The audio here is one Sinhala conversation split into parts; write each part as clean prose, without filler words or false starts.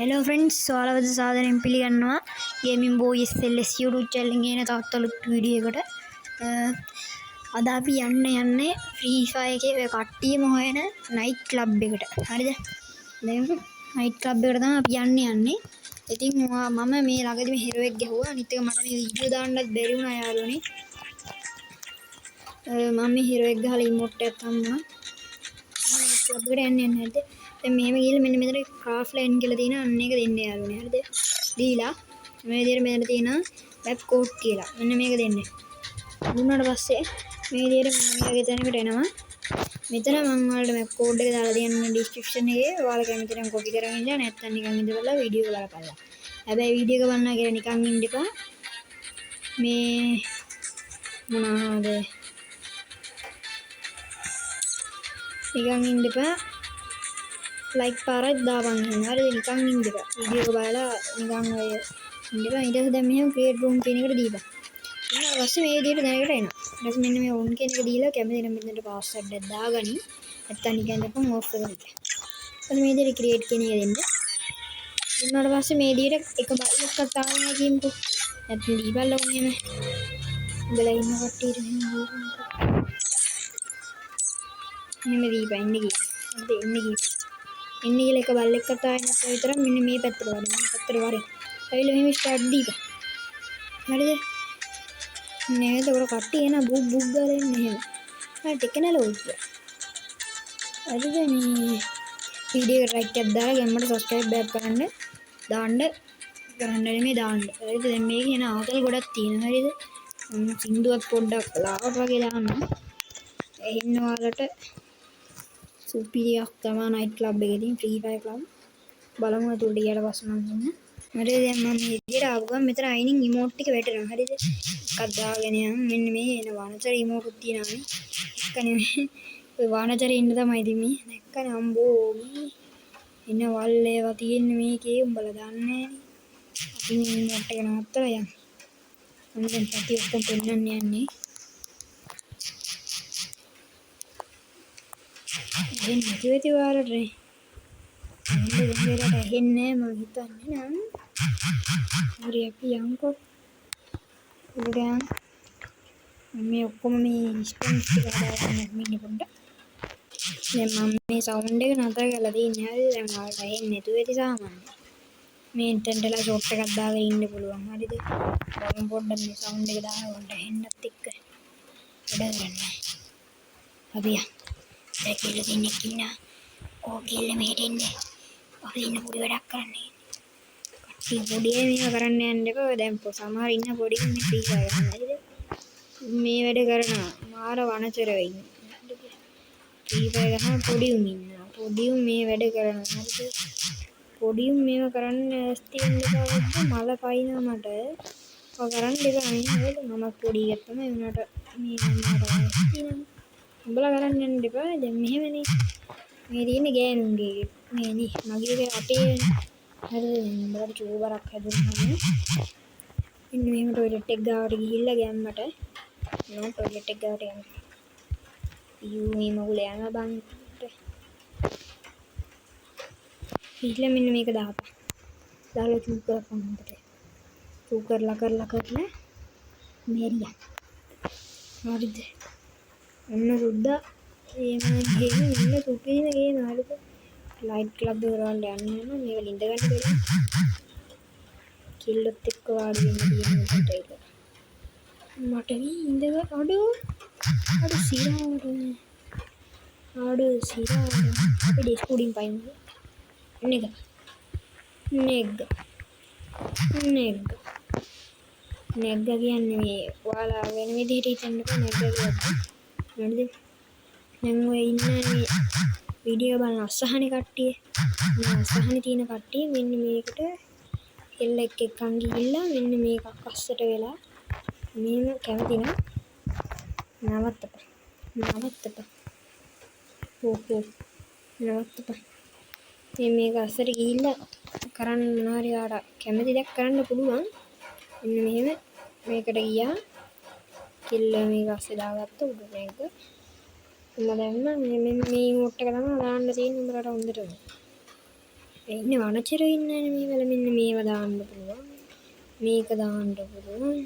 Hello friends, සෝලවද සාදරයෙන් පිළිගන්නවා Gaming Boys LS YouTube channel එකේ තවත් අලුත් වීඩියෝ එකකට. අද අපි යන්නේ Free Fire එකේ ඔය කට්ටියම හොයන night club එකට. හරිද? දැන් night club එකට තමයි අපි යන්නේ. ඉතින් මම මේ ළඟදී මේ hero එක ගැහුවා. අනිත් එක මට මේ වීඩියෝ දාන්නත් බැරි වුණා යාළුවනේ. මම මේ hero එක ගහලා emote එකක් හම්බුණා. night club එකට යන්නේ නැද්ද? දැන් මෙහෙම ගිහලා මෙන්න මෙතන craft line කියලා තියෙනවා අන්න ඒක දෙන්න යාළුවනේ හරිද දීලා මේ විදිහට මෙතන තියෙනවා back code කියලා මෙන්න මේක දෙන්න දුන්නාට පස්සේ මේ විදිහට මෙන්න මේකේ තැනකට එනවා මෙතන මම ඔයාලට back code එක දාලා දෙන්න description එකේ ඔයාලා කැමති නම් copy කරගෙන ඉන්න නැත්නම් නිකන් ඉඳලා වීඩියෝ එක බලපල්ලා හැබැයි වීඩියෝ එක බලනවා කියලා නිකන් ඉන්න එපා මේ මොනවාද නිකන් ඉන්න එපා like පාරක් දාපන් හරිද නිකන් ඉඳලා වීඩියෝ එක බලලා නිකන් ඔය ඉඳලා ඊට පස්සේ දැන් මෙහෙම create room කියන එකට දීපන් ඊට පස්සේ මේ විදිහට දැනකට එනවා ඊට පස්සේ මෙන්න මේ on කියන එක දීලා කැමති නම් මෙතනට password එකක් දාගනි නැත්තම් නිකන් දපන් off කරලා ඉන්න ඊට මේ විදිහට create කියන එක දෙන්න ඊට පස්සේ මේ විදිහට එක බල්ලක් තාවනේ කියමුකෝ නැත්නම් දීපල්ලා උන් එහෙම ඉඳලා ඉන්න කට්ටියට මෙහෙම දීපන් ඉන්න කීපන් ඉන්න කීපන් ඉන්නේ කියලා එක බල්ලෙක් කතා වෙනත් විතර මෙන්න මේ පැත්තට වරේ මේ පැත්තට වරේ. ඇවිල්ලා මෙහෙම ස්ටාර්ට් දීපන්. හරිද? නේද උර කට්ටිය එන බුක් ගාලා ඉන්නේ එහෙම. හරි ටික නලෝයි. හරිද මේ වීඩියෝ එක ලයික් එකක් දාලා ගැම්මට සබ්ස්ක්‍රයිබ් බෑක් කරන්න දාන්න නෙමෙයි දාන්න. හරිද? දැන් මේකේ එන ආතල් ගොඩක් තියෙනවා. හරිද? සින්දුවක් පොඩ්ඩක් ලාවට වගේ දාන්න. එහෙන්න ඔයාලට සුපිරියක් තමයි night club එකේ free fire club බලමු අතට ගියට පස්සේ මම ඉන්න. හරිද දැන් මම මේ විදිහට ආව ගමන් මෙතන අයිනින් emote ටික වැටෙනවා. හරිද? එකක් දාගෙන යන්න මෙන්න මේ එන වනචර emote එකක් තියෙනවා. එක නෙමෙයි. ඔය වනචර ඉන්න තමයි ඉතින් මේ. දැක්කනේ අම්බෝ මේ එන වල් ඒවා තියෙන්නේ මේකේ උඹලා දන්නේ නෑනේ. අපි මේ emote එක නවත්තලා යන්න. මම දැන් පැටි ඔක්කොම පෙන්නන්න යන්නේ. දැන් නැතිවෙති වාරට නේ. දෙන්නට ඇහෙන්නේ මම හිතන්නේ නම්. හරි අපි යන්කෝ. උඩයන් මේ ඔක්කොම මේ ඉස්පෙන්ස් ටික හදාගන්න ඉන්නේ පොඩ්ඩක්. දැන් මම මේ සවුන්ඩ් එක නතර කරලා තියන්නේ හරිද? දැන් ඔයාලට ඇහෙන්නේ නැතුවෙති සාමාන්‍යයෙන්. මේ ඉන්ටර්නෙට් එකලා ෂොට් එකක් දාගෙන ඉන්න පුළුවන් හරිද? මම පොඩ්ඩක් මේ සවුන්ඩ් එක දාගන්න ඇහෙන්නත් එක්ක. වැඩ කරන්නේ. අපි යන්න. දැකලා දෙන්නේ කිනා ඕකෙල්ල මෙහෙට එන්නේ අපි ඉන්න පොඩි වැඩක් කරන්නේ කට්ටිය පොඩියේ මේව කරන්න යන්න එපා දැන් සමහර ඉන්න පොඩි ඉන්නේ ෆ්‍රී ෆයර් ගන්න හරිද මේ වැඩ කරනවා මාර වනචර වෙන්නේ ෆ්‍රී ෆයර් ගන්න පොඩි උන් ඉන්නවා පොඩි උන් මේ වැඩ කරනවා හරිද පොඩි උන් මේව කරන්න ඇස්ති වෙන්න එපා මල පයින්නවා මට ඔය කරන්න එපා නේද මම පොඩි එකක් තමයි උනාට මේ මට උඹලා කරන්න යන්න එපා දැන් මෙහෙමනේ මේ තියෙන්නේ ගෑනුන්ගේ මේ නේ මගේ අපේ හරිද උඹලට චූබරක් හැදුනම ඉන්න මෙහෙම ටොයිලට් එක ගාවට ගිහිල්ලා ගැම්මට නෝ ටොයිලට් එක ගාවට යන්න යූ මේ මගුල යනවා බං ගිහිල්ලා මෙන්න මේක දාපන් දාලා චූ කරපන් හොඳට චූ කරලා මෙරියා හරිද ඔන්න සුද්දා එහෙම ගෙම ඉන්න සුපිරිම ගේම හරිද ලයිට් ක්ලබ් එක කරවන්න යන්න යනවා මේක ලින්ද ගන්න බැරි කිල්ලොත් එක්ක වාඩි වෙන්න තියෙන එකට ඒක මට මේ ඉඳ අඩු සිරාවට අපි ඩිස්ක් උඩින් පයින් නෙග කියන්නේ මේ ඔයාලා වෙන විදිහට හිතන්නකෝ නෙග කියන්නේ හරිද දැන් ඔය ඉන්නේ මේ වීඩියෝ බලන අසහනේ කට්ටිය මේ අසහනේ තියෙන කට්ටිය මෙන්න මේකට එල්ල එකෙන් ගිහිල්ලා මෙන්න මේකක් අස්සට වෙලා මේව කැමති නම් නවත්තපන් මේක අස්සට ගිහිල්ලා කරන්න මොනවාරි ආඩ කැමති දෙයක් කරන්න පුළුවන් මෙන්න මෙහෙම මේකට ගියා කිල්ල මේක අස්සේ දාගත්ත උඩ මේක මම දැම්ම මේ emote එක තමයි දාන්න තියෙන්නේ උඹලට හොඳට ඉන්නේ වනචර ඉන්නේ මේ වල මෙන්න මේව දාන්න පුළුවන්. මේක දාන්න පුළුවන්.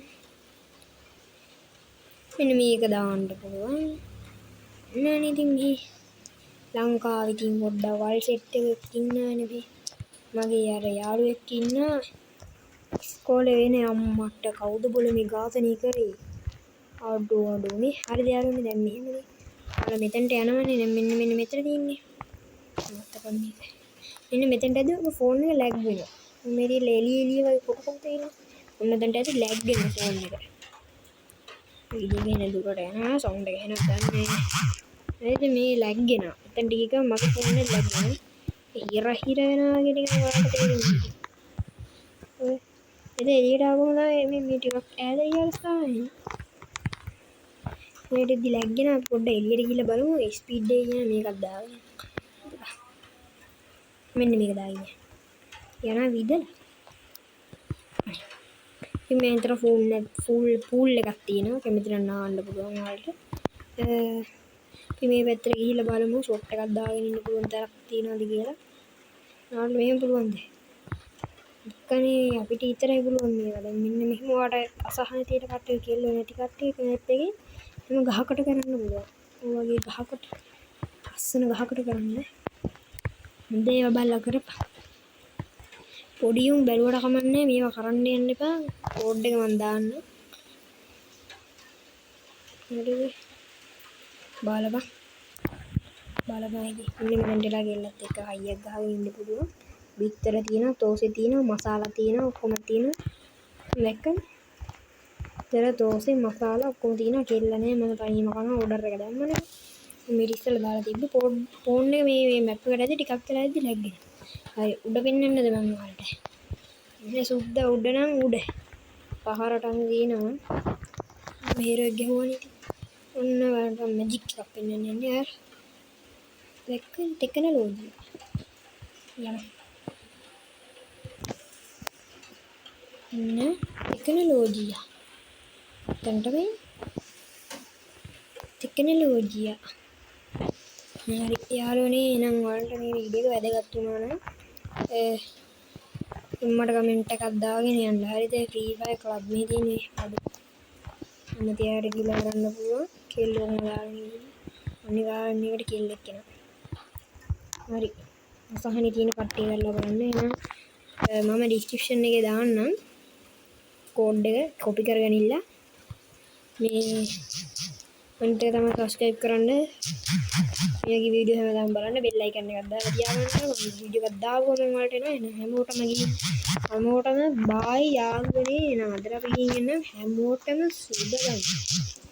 මෙන්න මේක දාන්න පුළුවන්. නෑ ඉතින් මේ ලංකාවේ ඉතින් පොඩ්ඩක් වල් සෙට් එකක් ඉන්නවනේ මේ. මගේ අර යාළුවෙක් ඉන්නා ඉස්කෝලේ වෙන අම්මට කවුද බොල මේ ඝාතනය කරේ. අඩෝ මේ හරිද යාළුවනේ දැන් මෙහෙමනේ. අර මෙතනට යනවනේ දැන් මෙන්න මෙතන තියෙන්නේ. මත්තකම් මේක. මෙන්න මෙතනට ඇදුවම ෆෝන් එක ලැග් වෙනවා. මේක එළිය වගේ කොටකොම් තියෙනවා. ඔන්න දැන්ට ඇදි ලැග් වෙනවා ෆෝන් එක. වීඩියෝ එක දුරට යනවා සවුන්ඩ් එක එනවා ගන්න. නේද මේ ලැග් වෙනවා. එතන ටික මගේ ෆෝන් එක ලැග් වෙනවා. හිර වෙනවා කියන එක ඔයාලට තේරෙන්නේ. ඔය එතන එළියට ආවම තමයි මේ ටිකක් ඈත ගියලා තමයි. මේකෙදි ලැග් වෙනවා පොඩ්ඩක් එළියට ගිහලා බලමු ස්පීඩ් එක කියන මේකක් දාගෙන. මෙන්න මේක දාගෙන. යනවා විදලා. ඉතින් මේ අතර ෆූල් එකක් තියෙනවා. කැමති නම් නාන්න පුළුවන් ඔයාලට. ඉතින් මේ පැත්තට ගිහිල්ලා බලමු ෂොට් එකක් දාගෙන ඉන්න පුළුවන් තරක් තියනවාද කියලා. නාන්න මෙහෙම පුළුවන්ද? එක්කනේ අපිට විතරයි පුළුවන් මේවා. දැන් මෙන්න මෙහෙම ඔයාලට අසහන තියෙන කට්ටිය කෙල්ලෝ නැති කට්ටිය කැමති එකේ එම ගහකට කරන්න පුළුවන්. ඔය වගේ ගහකට ලස්සන ගහකට කරන්න. හොඳ ඒවා බලලා කරපන්. පොඩි උන් බැලුවට කමන්නේ මේවා කරන්න යන්න එපා. කෝඩ් එක මම දාන්න. හරිද? බලපන්. ඉතින් මෙන්න මෙතනටලා ගෙල්ලත් එක්ක හයියක් ගහගෙන ඉන්න පුළුවන්. බිත්තර තියෙනවා, තෝසෙ තියෙනවා, මසාලා තියෙනවා, ඔක්කොම තියෙනවා. දැක්කද? තර තෝසෙ මසාලා ඔක්කොම තියෙනවා. කෙල්ල නෑ මම තනියම කරනවා ඕඩර් එක දැම්මනේ. මේ ඉස්සෙල්ලා දාලා තිබ්බ ෆෝන් එක මේ මැප් එකට ඇද්දි ටිකක් වෙලා ඇද්දි ලැග් වෙනවා. හරි උඩ පෙන්නන්නද මම ඔයාලට? මේ සුද්ද උඩ නම් උඩ. පහරටම දිනනවා. මෙහෙරෙක් ගහුවනේ. ඔන්න වලට මැජික් එකක් පෙන්වන්න යන්නේ යාර. දැක්කද ටෙක්නොලොජි. යන්න. ටෙක්නොලොජි. තන්ටමයි. ටෙක්නොලොජි. හරි යාළුවනේ එහෙනම් ඔයාලට මේ වීඩියෝ එක වැදගත් වුණා නම් මට කමෙන්ට් එකක් දාගෙන යන්න. හරිද? ෆ්‍රී ෆයර් ක්ලබ් මේ තියෙන්නේ අඩු. මම තියාට ගිහලා කරන්න පුළුවන්. කෙල්ලෝම දාගෙන ඉන්න. අනිත් ගාන එකට කෙල්ලෙක් එනවා. හරි. අසහනෙ තියෙන කට්ටිය කරලා බලන්න. එහෙනම් මම ඩිස්ක්‍රිප්ෂන් එකේ දාන්නම් කෝඩ් එක කොපි කරගෙන ඉන්න. මේ අන්ට තමයි සබස්ක්‍රයිබ් කරන්න. මේකේ වීඩියෝ හැමදාම බලන්න බෙල් අයිකන් එකක් දාලා තියාගන්න. මම වීඩියෝ එකක් දාපුවම ඔයාලට එනවා. එහෙනම් හැමෝටම බායි යාළුවනේ. එහෙනම් අද අපි ගිහින් එන්න හැමෝටම සුබ දවසක්.